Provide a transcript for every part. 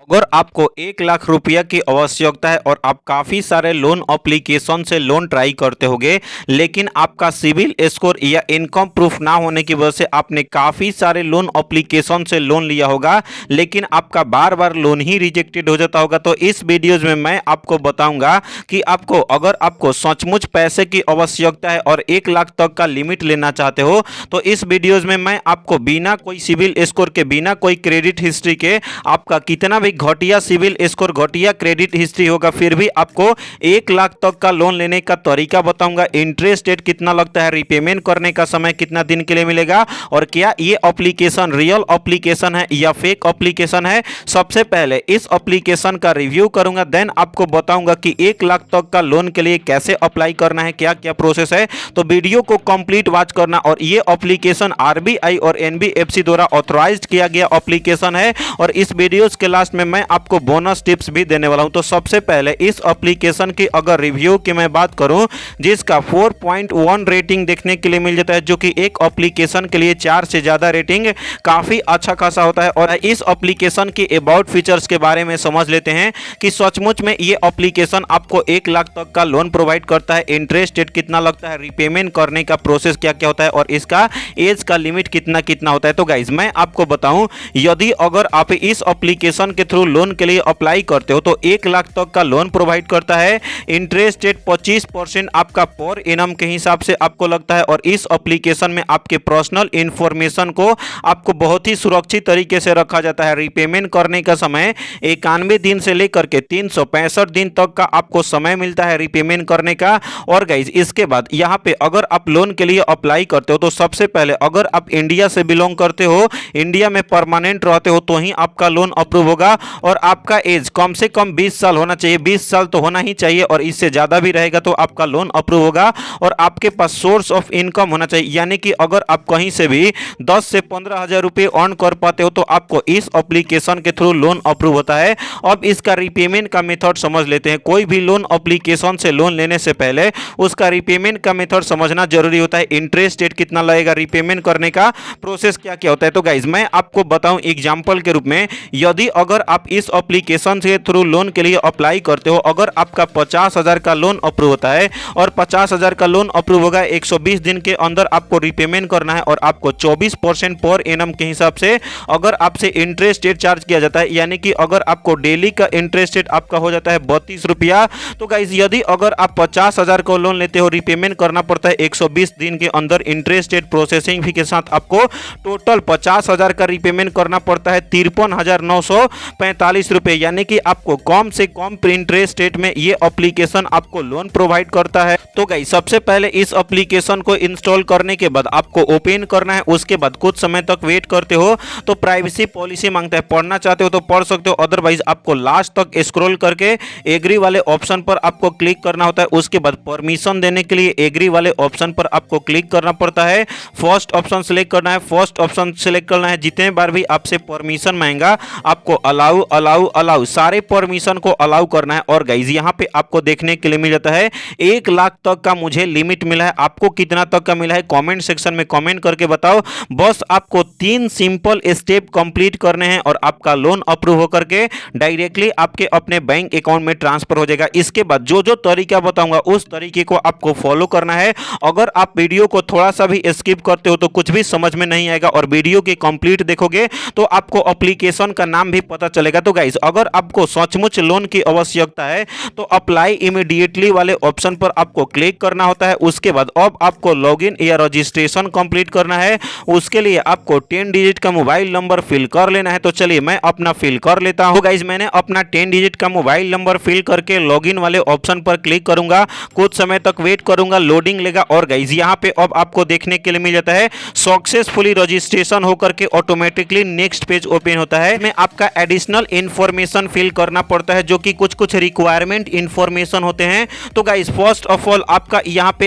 अगर आपको 1 लाख रुपया की आवश्यकता है और आप काफ़ी सारे लोन एप्लीकेशन से लोन ट्राई करते होगे, लेकिन आपका सिविल स्कोर या इनकम प्रूफ ना होने की वजह से आपने काफ़ी सारे लोन एप्लीकेशन से लोन लिया होगा, लेकिन आपका बार बार लोन ही रिजेक्टेड हो जाता होगा। तो इस वीडियोज में मैं आपको बताऊंगा कि अगर आपको सचमुच पैसे की आवश्यकता है और 1 लाख तक का लिमिट लेना चाहते हो, तो इस वीडियोज में मैं आपको बिना कोई सिविल स्कोर के, बिना कोई क्रेडिट हिस्ट्री के, आपका कितना भी घटिया सिविल स्कोर, घटिया क्रेडिट हिस्ट्री होगा, फिर भी आपको 1 लाख तक का लोन लेने का तरीका बताऊंगा। इंटरेस्ट रेट कितना लगता है, रीपेमेंट करने का समय कितना दिन के लिए मिलेगा, और क्या ये एप्लीकेशन रियल एप्लीकेशन है या फेक एप्लीकेशन है। सबसे पहले इस एप्लीकेशन का रिव्यू करूंगा, देन आपको बताऊंगा कि 1 लाख तक का लोन के लिए कैसे अप्लाई करना है, क्या क्या प्रोसेस है। तो वीडियो को कंप्लीट वॉच करना। और ये एप्लीकेशन आरबीआई और एनबीएफसी द्वारा ऑथराइज्ड किया गया एप्लीकेशन है, और इस वीडियोस के लास्ट में मैं आपको बोनस टिप्स भी देने वाला हूं। तो सबसे पहले इस एप्लीकेशन की अगर रिव्यू की मैं बात करूं, जिसका 4.1 रेटिंग देखने के लिए मिल जाता है, जो कि एक एप्लीकेशन के लिए 4 से ज्यादा रेटिंग काफी अच्छा खासा होता है। और इस एप्लीकेशन के अबाउट फीचर्स के बारे में समझ लेते हैं कि सचमुच में ये एप्लीकेशन आपको 1 लाख तक का लोन प्रोवाइड करता है, इंटरेस्ट रेट कितना लगता है, रीपेमेंट करने का प्रोसेस क्या क्या होता है, और इसका एज का लिमिट कितना कितना होता है। तो गाइज मैं आपको बताऊं, यदि अगर आप इस एप्लीकेशन के थ्रू लोन के लिए अप्लाई करते हो तो 1 लाख तक का लोन प्रोवाइड करता है। इंटरेस्ट रेट 25% आपका पर एनम के हिसाब से आपको लगता है, और इस एप्लीकेशन में आपके पर्सनल इंफॉर्मेशन को आपको बहुत ही सुरक्षित तरीके से रखा जाता है। रीपेमेंट करने का समय 91 दिन से लेकर के 365 दिन तक का आपको समय मिलता है रीपेमेंट करने का। और गाइज इसके बाद यहाँ पे अगर आप लोन के लिए अप्लाई करते हो, तो सबसे पहले अगर आप इंडिया से बिलोंग करते हो, इंडिया में परमानेंट रहते हो, तो ही आपका लोन अप्रूव होगा। और आपका एज कम से कम 20 साल होना चाहिए, 20 साल तो होना ही चाहिए, और इससे ज्यादा भी रहेगा तो आपका लोन अप्रूव होगा। और आपके पास सोर्स ऑफ इनकम होना चाहिए, यानी कि अगर आप कहीं से भी 10 से 15 हजार रुपए अर्न कर पाते हो तो आपको इस एप्लीकेशन के थ्रू लोन अप्रूव होता है। अब इसका रीपेमेंट का मेथड समझ लेते हैं। कोई भी लोन एप्लीकेशन से लोन लेने से पहले उसका रीपेमेंट का मेथड समझना जरूरी होता है। इंटरेस्ट रेट कितना लगेगा, रीपेमेंट करने का प्रोसेस क्या क्या होता है। तो गाइज मैं आपको बताऊं एग्जांपल के रूप में, यदि अगर आप इस एप्लीकेशन के थ्रू लोन के लिए अप्लाई करते हो, अगर आपका 50,000 का लोन अप्रूव होता है और 50,000 का लोन अप्रूव होगा, 120 दिन के अंदर आपको रीपेमेंट करना है, और आपको 24% पर एनम के हिसाब से अगर आपसे इंटरेस्ट रेट चार्ज किया जाता है, यानी कि अगर आपको डेली का इंटरेस्ट रेट आपका हो जाता है 32 रुपया। तो गाइज यदि अगर आप 50,000 का लोन लेते हो, रीपेमेंट करना पड़ता है 120 दिन के अंदर, इंटरेस्ट रेट प्रोसेसिंग फी के साथ आपको टोटल 50,000 का रीपेमेंट करना पड़ता है 53,945 रुपए, यानी कि आपको कम से कम इंटरेस्ट रेट में ये एप्लीकेशन आपको लोन प्रोवाइड करता है। तो गाइस सबसे पहले इस एप्लीकेशन को इंस्टॉल करने के बाद आपको ओपन करना है, उसके बाद कुछ समय तक वेट करते हो तो प्राइवेसी पॉलिसी मांगता है, पढ़ना चाहते हो तो पढ़ सकते हो, अदरवाइज आपको लास्ट तक स्क्रॉल करके एग्री वाले ऑप्शन पर आपको क्लिक करना होता है। उसके बाद परमिशन देने के लिए एग्री वाले ऑप्शन पर आपको क्लिक करना पड़ता है। फर्स्ट ऑप्शन सिलेक्ट करना है, फर्स्ट ऑप्शन सिलेक्ट करना है। जितने बार भी आपसे परमिशन मांगेगा आपको अलाउ अलाउ अलाउ सारे परमिशन को अलाउ करना है। और गाइज यहाँ पे आपको देखने के लिए मिल जाता है 1 लाख तक का मुझे लिमिट मिला है। आपको कितना तक का मिला है कमेंट सेक्शन में कमेंट करके बताओ। बस आपको 3 सिंपल स्टेप कंप्लीट करने हैं और आपका लोन अप्रूव होकर के डायरेक्टली आपके अपने बैंक अकाउंट में ट्रांसफर हो जाएगा। इसके बाद जो जो तरीका बताऊंगा उस तरीके को आपको फॉलो करना है। अगर आप वीडियो को थोड़ा सा भी स्किप करते हो तो कुछ भी समझ में नहीं आएगा, और वीडियो के कंप्लीट देखोगे तो आपको एप्लीकेशन का नाम भी पता चलेगा। तो गाइस अगर आपको सचमुच लोन की आवश्यकता है तो अप्लाई इमीडिएटली वाले ऑप्शन पर आपको क्लिक करना होता है। उसके बाद अब आपको लॉगिन या रजिस्ट्रेशन कंप्लीट करना है। उसके लिए आपको 10 डिजिट का मोबाइल नंबर फिल कर लेना है। तो चलिए मैं अपना फिल कर लेता हूं। गाइस मैंने अपना 10 डिजिट का मोबाइल नंबर फिल करके लॉगिन वाले ऑप्शन पर क्लिक करूंगा, कुछ समय तक वेट करूंगा, लोडिंग लेगा। और गाइस यहां पे अब आपको देखने के लिए मिल जाता है सक्सेसफुली रजिस्ट्रेशन होकर के ऑटोमेटिकली नेक्स्ट पेज ओपन होता है। में आपका एडिशनल इंफॉर्मेशन फिल करना पड़ता है, जो कि कुछ रिक्वायरमेंट इंफॉर्मेशन होते हैं। तो गाइस फर्स्ट ऑफ ऑल आपका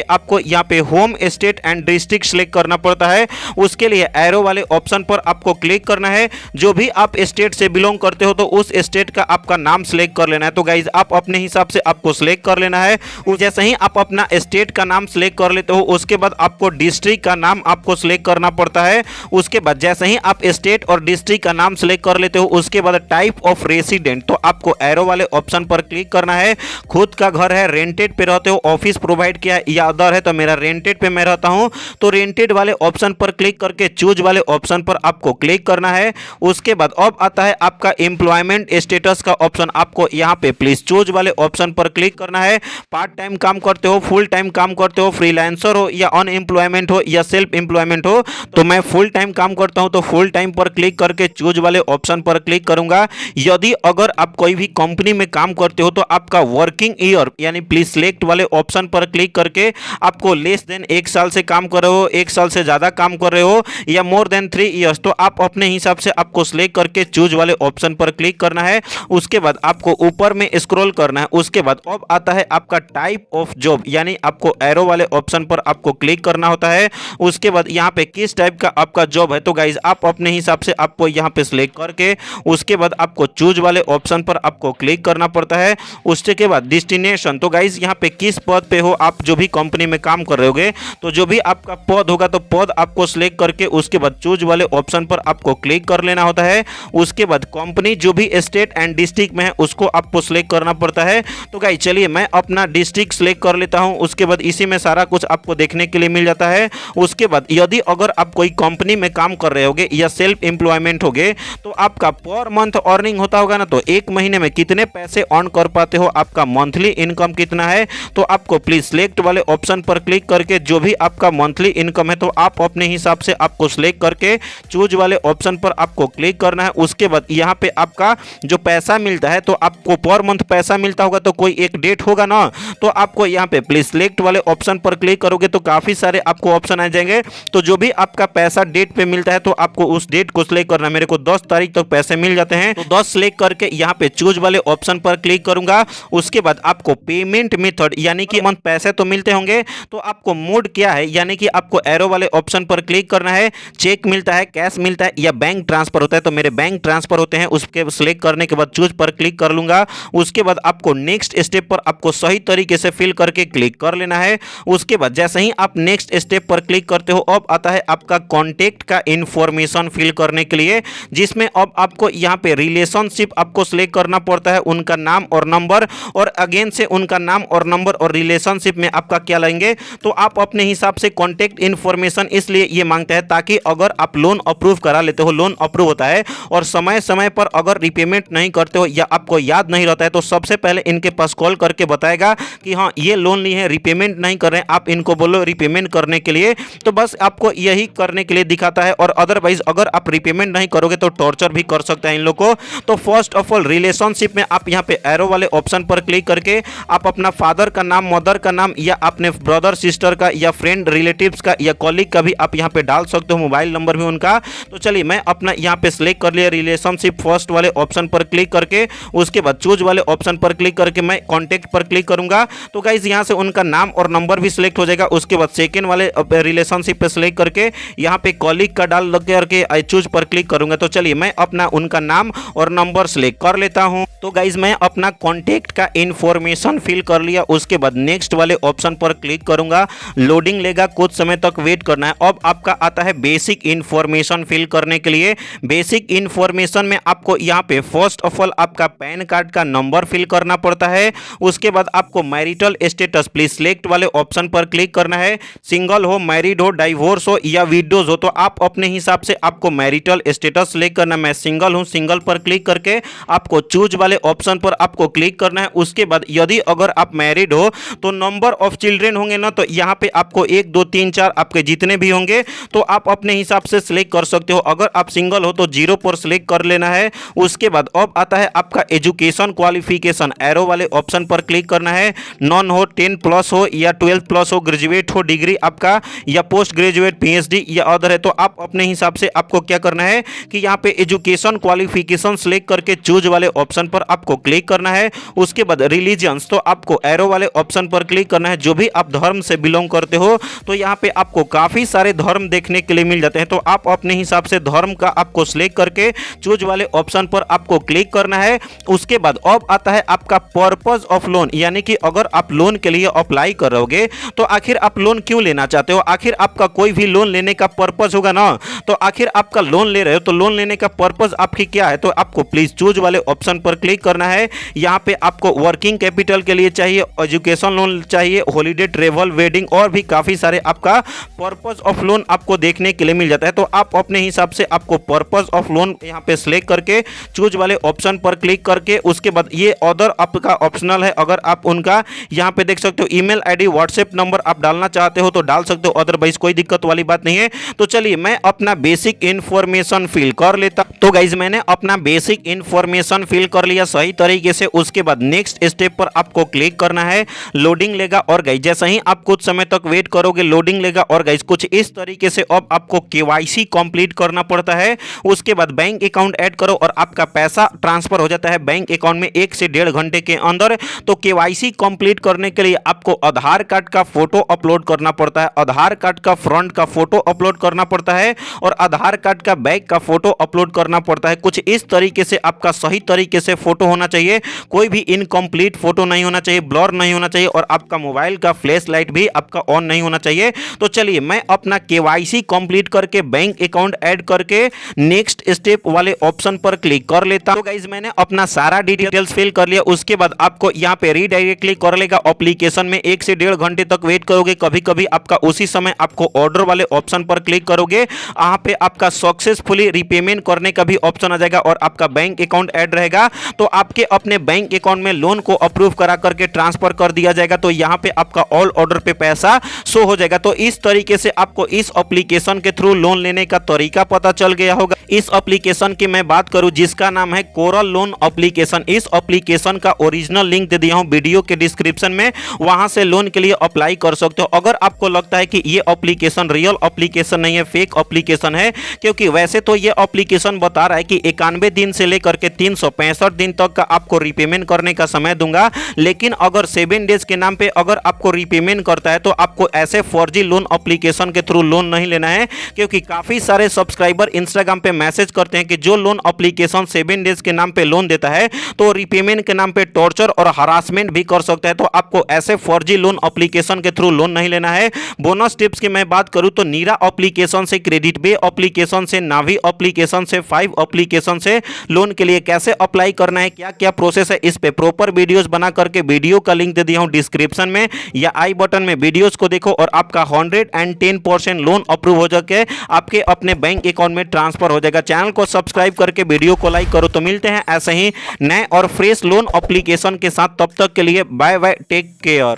आपको यहाँ पे home state and district select करना पड़ता है। उसके लिए एरो वाले ऑप्शन पर आपको क्लिक करना है। जो भी आप स्टेट से बिलोंग करते हो तो उस स्टेट का आपका नाम सिलेक्ट कर लेना है। तो गाइस आप अपने हिसाब से आपको सिलेक्ट कर लेना है। जैसे ही आप अपना स्टेट का नाम सिलेक्ट कर लेते हो उसके बाद आपको डिस्ट्रिक्ट का नाम आपको सिलेक्ट करना पड़ता है। उसके बाद जैसे ही आप स्टेट और डिस्ट्रिक्ट का नाम सिलेक्ट कर लेते हो उसके बाद टाइप ऑफ रेसिडेंट, तो आपको एरो वाले ऑप्शन पर क्लिक करना है। खुद का घर है, रेंटेड पे रहते हो, ऑफिस प्रोवाइड किया है या अदर है, तो मेरा रेंटेड पे मैं रहता हूं, तो रेंटेड वाले ऑप्शन पर क्लिक करके चूज वाले ऑप्शन पर आपको क्लिक करना है। उसके बाद अब आता है आपका एम्प्लॉयमेंट स्टेटस का ऑप्शन, आपको यहां पे प्लीज चूज वाले ऑप्शन पर क्लिक करना है। पार्ट टाइम काम करते हो, फुल टाइम काम करते हो, फ्रीलांसर हो या अनएम्प्लॉयमेंट हो या सेल्फ एम्प्लॉयमेंट हो, तो मैं फुल टाइम काम करता हूं, तो फुल टाइम पर क्लिक करके चूज वाले ऑप्शन पर क्लिक करूंगा। यदि अगर आप कोई भी कंपनी में काम करते हो तो आपका वर्किंग ईयर यानी प्लीज सिलेक्ट वाले ऑप्शन पर क्लिक करके आपको लेस देन 1 साल से काम कर रहे हो, 1 साल से ज्यादा काम कर रहे हो या मोर देन 3 इयर्स, तो आप अपने हिसाब से आपको सिलेक्ट करके चूज वाले ऑप्शन पर क्लिक करना है। उसके बाद आपको ऊपर में स्क्रॉल करना है। उसके बाद अब आता है आपका टाइप ऑफ जॉब, यानी आपको एरो वाले ऑप्शन पर आपको क्लिक करना होता है। उसके बाद यहाँ पे किस टाइप का आपका जॉब है, तो गाइज आप अपने हिसाब से आपको यहाँ पे सिलेक्ट करके उसके बाद आपको चूज वाले ऑप्शन पर आपको क्लिक करना पड़ता है। उसके बाद डेस्टिनेशन, तो गाइज यहाँ पे किस पद पे हो आप, जो भी कंपनी में काम कर रहे होगे, तो जो भी आपका पद होगा तो पद आपको सिलेक्ट करके उसके बाद चूज वाले ऑप्शन पर आपको क्लिक कर लेना होता है। उसके बाद कंपनी जो भी स्टेट एंड डिस्ट्रिक्ट में है उसको आपको सिलेक्ट करना पड़ता है। तो गाइज चलिए मैं अपना डिस्ट्रिक्ट सिलेक्ट कर लेता हूं। उसके बाद इसी में सारा कुछ आपको देखने के लिए मिल जाता है। उसके बाद यदि अगर आप कोई कंपनी में काम कर रहे होगे या सेल्फ एम्प्लॉयमेंट होगे तो आपका पर मंथ अर्निंग होता होगा ना, तो एक महीने में कितने पैसे अर्न कर पाते हो, आपका मंथली इनकम कितना है, तो आपको प्लीज सिलेक्ट वाले ऑप्शन पर क्लिक करके जो भी आपका मंथली इनकम है तो आप अपने हिसाब से आपको सिलेक्ट करके चूज वाले ऑप्शन पर आपको क्लिक करना है। उसके बाद यहाँ पे आपका जो पैसा मिलता है, तो आपको पर मंथ पैसा मिलता होगा तो कोई एक डेट होगा ना, तो आपको यहाँ पे प्लीज सिलेक्ट वाले ऑप्शन पर क्लिक करोगे तो काफी सारे आपको ऑप्शन आ जाएंगे। तो जो भी आपका पैसा डेट पे मिलता है तो आपको उस डेट को सिलेक्ट करना है। मेरे को 10 तारीख तक पैसे मिल जाते हैं, तो 10 सिलेक्ट करके यहाँ पे चूज वाले ऑप्शन पर क्लिक करूंगा। उसके बाद आपको पेमेंट मेथड यानी कि मंथ पैसे तो मिलते होंगे, तो आपको मोड क्या है, यानी कि आपको एरो वाले ऑप्शन पर क्लिक करना है। चेक मिलता है, कैश मिलता है या बैंक ट्रांसफर होता है, तो मेरे बैंक ट्रांसफर होते हैं। उसके सिलेक्ट करने के बाद चूज पर क्लिक कर लूंगा। उसके बाद आपको नेक्स्ट स्टेप पर आपको सही तरीके से फिल करके क्लिक कर लेना है। उसके बाद जैसे ही आप नेक्स्ट स्टेप पर क्लिक करते हो अब आता है आपका कॉन्टेक्ट का इंफॉर्मेशन फिल करने के लिए, जिसमें अब आपको यहाँ पे रिलेशनशिप आपको सिलेक्ट करना पड़ता है, उनका नाम और नंबर, और अगेन से उनका नाम और नंबर और रिलेशनशिप में आपका क्या लेंगे, तो आप अपने हिसाब से कॉन्टेक्ट इंफॉर्मेशन इसलिए ये मांगता है ताकि अगर आप लोन अप्रूव करा लेते हो, लोन अप्रूव होता है और समय समय पर अगर रिपेमेंट नहीं करते हो या आपको याद नहीं रहता है तो सबसे पहले इनके पास कॉल करके बताएगा कि हाँ ये लोन लिए हैं, रिपेमेंट नहीं कर रहे हैं, आप इनको बोलो रिपेमेंट करने के लिए। तो बस आपको यही करने के लिए दिखाता है, और अदरवाइज अगर आप रिपेमेंट नहीं करोगे तो टॉर्चर भी कर सकते हैं इन लोग को। तो फर्स्ट ऑफ ऑल रिलेशनशिप में आप यहाँ पे एरो वाले ऑप्शन पर क्लिक करके आप अपना फादर का नाम, मदर का नाम या अपने ब्रदर सिस्टर का या फ्रेंड रिलेटिव्स का या कॉलीग का भी आप यहाँ पे डाल सकते हो, मोबाइल नंबर भी उनका। तो चलिए मैं अपना यहाँ पे सिलेक्ट कर लिया रिलेशनशिप फर्स्ट वाले ऑप्शन पर क्लिक करके, उसके बाद चूज वाले ऑप्शन पर क्लिक करके मैं कॉन्टेक्ट पर क्लिक करूंगा। तो गाइज यहाँ से उनका नाम और नंबर भी सिलेक्ट हो जाएगा। उसके बाद सेकेंड वाले रिलेशनशिप पे सिलेक्ट करके यहाँ पे कॉलीग का डाल करके आई चूज पर क्लिक करूंगा। तो चलिए मैं अपना उनका नाम और नंबर सिलेक्ट कर लेता हूं। तो गाइज मैं अपना कॉन्टेक्ट का इंफॉर्मेशन फिल कर लिया। उसके बाद नेक्स्ट वाले ऑप्शन पर क्लिक करूंगा, लोडिंग लेगा, कुछ समय तक वेट करना है। अब आपका आता है बेसिक इंफॉर्मेशन फिल करने के लिए। बेसिक इंफॉर्मेशन में आपको यहाँ पे फर्स्ट ऑफ ऑल आपका पैन कार्ड का नंबर फिल करना पड़ता है। उसके बाद आपको मैरिटल स्टेटस प्लीज सिलेक्ट वाले ऑप्शन पर क्लिक करना है। सिंगल हो, मैरिड हो, डाइवोर्स हो या विडोज हो, तो आप अपने हिसाब से आपको मैरिटल स्टेटस सिलेक्ट करना है। मैं सिंगल हूं, सिंगल पर क्लिक करके आपको चूज वाले ऑप्शन पर आपको क्लिक करना है। उसके बाद यदि अगर आप मैरिड हो तो नंबर ऑफ चिल्ड्रेन होंगे ना, तो यहाँ पे आपको 1 2 3 4 आपके जितने भी होंगे तो आप अपने हिसाब से सिलेक्ट कर सकते हो। अगर आप सिंगल हो तो 0 पर सिलेक्ट कर लेना है। उसके बाद अब आता है आपका एजुकेशन क्वालिफिकेशन, एरो वाले ऑप्शन पर क्लिक करना है। नॉन हो, 10 प्लस हो या 12 प्लस हो, ग्रेजुएट हो, डिग्री आपका या पोस्ट ग्रेजुएट, पीएचडी या अदर है, तो आप अपने हिसाब से आपको क्या करना है कि यहाँ पे एजुकेशन क्वालिफिकेशन सिलेक्ट करके चूज वाले ऑप्शन पर आपको क्लिक करना है। उसके बाद रिलीजियंस, तो आपको एरो वाले ऑप्शन पर क्लिक करना है। जो भी आप धर्म से बिलोंग करते हो तो यहाँ पे आपको काफी सारे धर्म देखने के लिए मिल जाते हैं, तो आप अपने हिसाब से धर्म का आपको सिलेक्ट करके चूज वाले ऑप्शन पर आपको क्लिक करना है। उसके बाद अब आता है आपका पर्पस ऑफ लोन, यानी कि अगर आप लोन के लिए अप्लाई करोगे तो आखिर आप लोन क्यों लेना चाहते हो। आखिर आपका कोई भी लोन लेने का पर्पस होगा ना, तो आखिर आपका लोन ले रहे हो तो लोन लेने का पर्पस आपकी क्या है, तो आपको प्लीज चूज वाले ऑप्शन पर क्लिक करना है। यहाँ पे आपको वर्किंग कैपिटल के लिए चाहिए, एजुकेशन लोन चाहिए, हॉलीडे, ट्रेवल, वेडिंग और भी काफी सारे आपका पर्पस ऑफ लोन आपको देखने के लिए मिल जाता है। तो आप अपने हिसाब से आपको पर्पस ऑफ लोन यहाँ पे सिलेक्ट करके चूज वाले ऑप्शन पर क्लिक करके उसके बाद ये अदर आपका ऑप्शनल है। अगर आप उनका यहाँ पे देख सकते हो ईमेल आईडी, व्हाट्सएप नंबर आप डालना चाहते हो तो डाल सकते हो, अदरवाइज कोई दिक्कत वाली बात नहीं है। तो चलिए मैं अपना बेसिक इंफॉर्मेशन फिल कर लेता। तो गाइज मैंने अपना बेसिक इंफॉर्मेशन फिल कर लिया सही तरीके से। उसके बाद नेक्स्ट स्टेप पर आपको क्लिक करना है, लोडिंग लेगा और गाइज जैसे ही आप कुछ समय तक वेट करोगे लोडिंग लेगा और गाइज कुछ इस तरीके से अब आपको केवाईसी कंप्लीट करना पड़ता है। उसके बाद बैंक अकाउंट ऐड करो और आपका पैसा ट्रांसफर हो जाता है बैंक अकाउंट में 1 से 1.5 घंटे के अंदर। तो केवाईसी कंप्लीट करने के लिए आपको आधार कार्ड का फोटो अपलोड करना पड़ता है, आधार कार्ड का फ्रंट का फोटो अपलोड करना पड़ता है और आधार कार्ड का बैक का फोटो अपलोड करना पड़ता है। कुछ इस तरीके से आपका सही तरीके से फोटो होना चाहिए, कोई भी इनकम्प्लीट फोटो नहीं होना चाहिए, ब्लर नहीं होना चाहिए और आपका मोबाइल का फ्लैश लाइट भी आपका ऑन नहीं होना चाहिए। तो चलिए मैं अपना केवाईसी कंप्लीट करके बैंक अकाउंट ऐड करके नेक्स्ट स्टेप वाले ऑप्शन पर क्लिक कर लेता हूं। तो गाइस मैंने अपना सारा डिटेल्स फिल कर लिया। उसके बाद आपको यहां पे रीडायरेक्टली कर लेगा एप्लीकेशन में, 1 से 1.5 घंटे तक वेट करोगे। कभी कभी आपका उसी समय आपको ऑर्डर वाले ऑप्शन पर क्लिक करोगे, यहाँ पे आपका सक्सेसफुली रीपेमेंट करने का भी ऑप्शन आ जाएगा और आपका बैंक अकाउंट ऐड रहेगा। तो आपके अपने बैंक अकाउंट में लोन को अप्रूव करा करके ट्रांसफर कर दिया जाएगा। तो यहाँ पे आपका ऑल ऑर्डर पे पैसा शो हो जाएगा। तो इस तरीके से आपको इस एप्लीकेशन के थ्रू लोन लेने का तरीका पता चल गया होगा। इस एप्लीकेशन की मैं बात करूं जिसका नाम है कोरल लोन एप्लीकेशन। इस एप्लीकेशन का ओरिजिनल लिंक दे दिया हूं वीडियो के डिस्क्रिप्शन में, वहां से लोन के लिए अप्लाई कर सकते हो। अगर आपको लगता है कि ये एप्लीकेशन रियल एप्लीकेशन नहीं है, फेक एप्लीकेशन है, क्योंकि वैसे तो ये एप्लीकेशन बता रहा है कि 91 दिन से लेकर के 365 दिन तक का आपको रीपेमेंट करने का समय दूंगा, लेकिन अगर 7 डेज के नाम पे अगर आपको रीपेमेंट करता है तो आपको ऐसे फर्जी लोन एप्लीकेशन के थ्रू लोन नहीं लेना है। क्योंकि काफी सारे सब्सक्राइबर इंस्टाग्राम पे मैसेज करते हैं कि जो लोन एप्लीकेशन 7 डेज के नाम पे लोन देता है तो रिपेमेंट के नाम पे टॉर्चर और हरासमेंट भी कर सकता है। तो आपको ऐसे फर्जी लोन एप्लीकेशन के थ्रू लोन नहीं लेना है। बोनस टिप्स की मैं बात करूं तो नीरा एप्लीकेशन से, क्रेडिट बे एप्लीकेशन से, नावी एप्लीकेशन से, 5 एप्लीकेशन से लोन के लिए कैसे अप्लाई करना है, क्या क्या प्रोसेस है, इस पे प्रॉपर वीडियोस बना करके वीडियो का लिंक दे दिया हूं डिस्क्रिप्शन में या आई बटन में, वीडियोस को देखो और आपका 110% लोन अप्रूव हो जाके आपके अपने बैंक अकाउंट में ट्रांसफर हो जाएगा। चैनल को सब्सक्राइब करके वीडियो को लाइक करो। तो मिलते हैं ऐसे ही नए और फ्रेश लोन एप्लीकेशन के साथ, तब तक के लिए बाय बाय, टेक केयर।